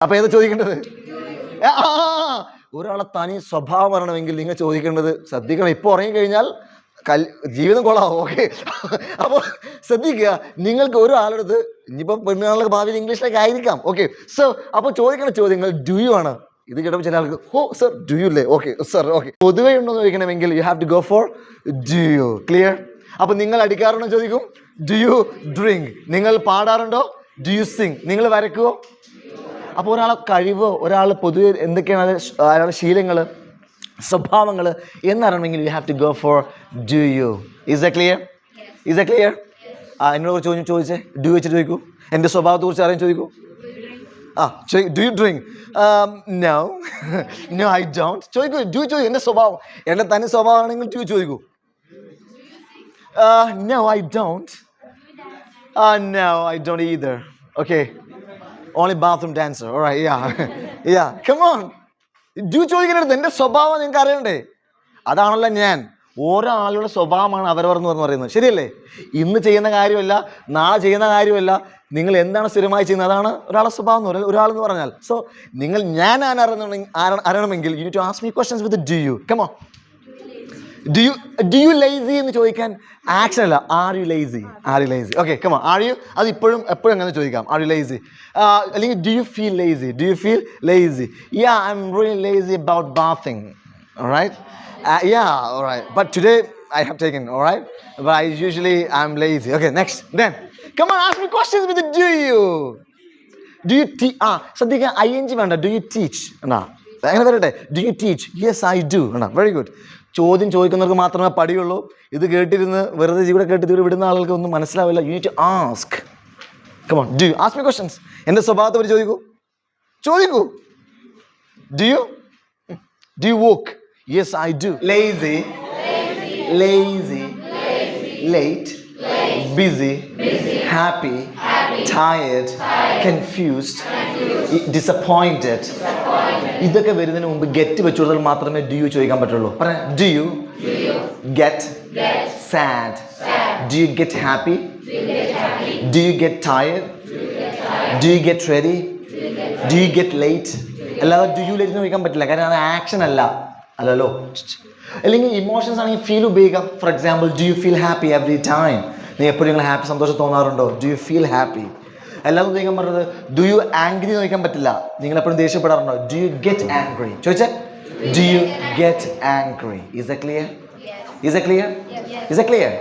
അപ്പൊ ഏതാ ചോദിക്കേണ്ടത്? ഒരാളെ തനി സ്വഭാവം വരണമെങ്കിൽ നിങ്ങൾ ചോദിക്കേണ്ടത്, ശ്രദ്ധിക്കണം, ഇപ്പൊ ഉറങ്ങിക്കഴിഞ്ഞാൽ ജീവിതം കൊള്ളാവും. ഓക്കെ, അപ്പോൾ ശ്രദ്ധിക്കുക, നിങ്ങൾക്ക് ഒരാളെടുത്ത് ഇനിയിപ്പം പെണ്ണുകാരുടെ ഭാവിയിൽ ഇംഗ്ലീഷിലേക്ക് ആയിരിക്കാം. ഓക്കെ, സോ അപ്പോൾ ചോദിക്കേണ്ട ചോദ്യങ്ങൾ ഡു യു ആണ്. ഇത് കേട്ടപ്പോൾ ചില ആൾക്ക് ഓ സർ ഡു യു അല്ലേ? Okay sir. ഓക്കെ, പൊതുവെ ഉണ്ടോ എന്ന് ചോദിക്കണമെങ്കിൽ you have to go for do you. Clear? അപ്പൊ നിങ്ങൾ അടിക്കാറുണ്ടോ ചോദിക്കും ഡു യു ഡ്രിങ്ക്. നിങ്ങൾ പാടാറുണ്ടോ? Do you Singh. നിങ്ങൾ വരയ്ക്കുവോ? അപ്പോൾ ഒരാളെ കഴിവോ, ഒരാൾ പൊതുവെ എന്തൊക്കെയാണ് അയാളുടെ ശീലങ്ങൾ, സ്വഭാവങ്ങൾ എന്നറിയണമെങ്കിൽ you have to go for do you. Is a clear? Is a clear? എന്നോട് ചോദ്യം ചോദിച്ചേ, ഡു വെച്ചിട്ട് ചോദിക്കൂ. എൻ്റെ സ്വഭാവത്തെ കുറിച്ച് അറിയാൻ ചോദിക്കൂ. Do you drink? No no I don't. ചോദിക്കൂ, ഡു ചോദിക്കൂ. എൻ്റെ സ്വഭാവം, എൻ്റെ തനി സ്വഭാവമാണെങ്കിൽ ഡു ചോദിക്കൂ. No I don't. No I don't either. Okay, only bathroom dancer. All right, yeah come on, do ചോദിക്കരുത്. എൻ്റെ സ്വഭാവം നിങ്ങൾക്ക് അറിയണ്ടേ? അതാണല്ലോ ഞാൻ. ഓരോ ആളുടെ സ്വഭാവമാണ് അവരവരെന്ന് പറയുന്നത്. ശരിയല്ലേ? ഇന്ന് ചെയ്യുന്ന കാര്യമല്ല, നാളെ ചെയ്യുന്ന കാര്യമല്ല, നിങ്ങൾ എന്താണ് സ്ഥിരമായി ചെയ്യുന്നത്, അതാണ് ഒരാളുടെ സ്വഭാവം എന്ന് പറയുന്നത്, ഒരാളെന്ന് പറഞ്ഞാൽ. സോ നിങ്ങൾ ഞാൻ അറിയണമെങ്കിൽ you need to ask me questions with do you. Come on. Do you lazy എന്ന് ചോദിക്കാൻ ആക്ഷൻ അല്ല, are you lazy. Are you lazy? Okay, come on. Are you? അത് എപ്പോഴും അങ്ങനെ ചോദിക്കാം. Are you lazy? അല്ലെങ്കിൽ do you feel lazy? Do you feel lazy? Yeah I am really lazy about bathing. Alright? Yeah, alright. But today I have taken, alright? But I usually I'm lazy. Okay, next. Then, come on, ask me questions with the do you. Do you teach? ശ്രദ്ധിക്കുക, ing വേണ്ട. Do you teach? എന്നാ അങ്ങനെ വരട്ടെ. Do you teach? Yes, I do. എന്നാ very good. ചോദ്യം ചോദിക്കുന്നവർക്ക് മാത്രമേ പഠിയുള്ളൂ. ഇത് കേട്ടിരുന്ന് വെറുതെ ഇവിടെ കേട്ടിട്ട് വിടുന്ന ആളുകൾക്ക് ഒന്നും മനസ്സിലാവില്ല. You need to ask. Come on, do you? Ask me questions. എൻ്റെ സ്വഭാവത്തെ പറ്റി ചോദിക്കൂ. Do you? Do you walk? Yes, I do. Lazy. Late. Busy. Happy. Tired. Confused. Disappointed. ഇതൊക്കെ വരുന്നതിന് മുമ്പ് ഗെറ്റ് വെച്ചു കൊടുത്താൽ മാത്രമേ ഡു യു ചോദിക്കാൻ പറ്റുള്ളൂ. പറയാം. Do you get sad? Do you get happy? Do you get tired? Do you get ready? Do you get late? അല്ലാതെ ഡു യു ലേറ്റ് എന്ന് ചോദിക്കാൻ പറ്റില്ല, കാരണം അത് ആക്ഷൻ അല്ലല്ലോ. അല്ലെങ്കിൽ ഇമോഷൻസ് ആണെങ്കിൽ ഫീൽ ഉപയോഗിക്കാം. For example, do you feel happy every time? നീ എപ്പോഴും നിങ്ങൾ ഹാപ്പി, സന്തോഷം തോന്നാറുണ്ടോ? Do you feel happy? എല്ലാവരും ചോദിക്കാൻ പറഞ്ഞത് ഡു യു ആംഗ്രി എന്ന് ചോദിക്കാൻ പറ്റില്ല. നിങ്ങൾ എപ്പോഴും ദേഷ്യപ്പെടാറുണ്ടോ? Do you get angry? ചോദിച്ചേ, do you get angry? Is a clear? Is a clear? Is a clear?